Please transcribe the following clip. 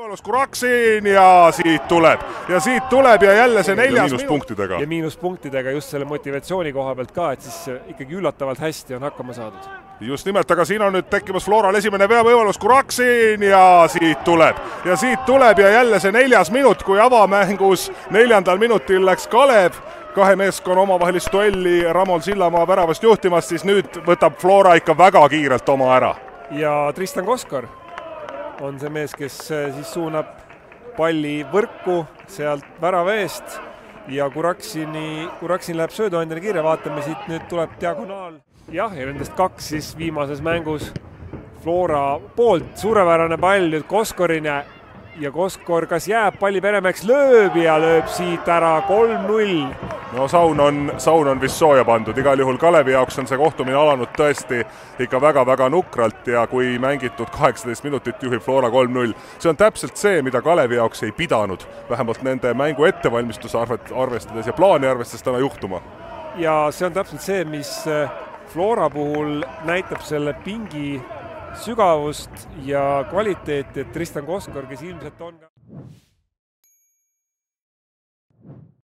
võimalus Kuraksin ja siit tuleb ja jälle see 4. miinuspunktidega. Ja miinuspunktidega just selle motivatsiooni koha pealt ka, et siis ikkagi üllatavalt hästi on hakkama saadud. Just nimelt, aga siin on nüüd tekkimas Floral esimene veavõimalus Kuraksin ja siit tuleb ja jälle see 4. minut, kui avamängus 4. minutil läks Kalev kahe meeskonna omavahelist duelli Ramon Sillamaa väravast juhtimast, siis nüüd võtab Flora ikka väga kiirelt oma ära. Ja Tristan Koskor on see mees, kes siis suunab palli võrku sealt värava eest ja Kuraksin läheb sööduandjana kiire, vaatame siit, nüüd tuleb diagonaal. Jah, ja nendest 2 siis viimases mängus Flora poolt, suurepärane pall nüüd Koskorine ja Koskor kas jääb palli peremeheks, lööb siit ära 3-0. No saun on vist sooja pandud, igal juhul Kalevi jaoks on see kohtumine alanud tõesti ikka väga-väga nukralt ja kui mängitud 18 minutit juhib Flora 3-0. See on täpselt see, mida Kalevi jaoks ei pidanud, vähemalt nende mängu ettevalmistuse arvestades ja plaani arvestades täna juhtuma. Ja see on täpselt see, mis Flora puhul näitab selle pingi sügavust ja kvaliteeti, et Tristan Koskor, kes ilmselt on ka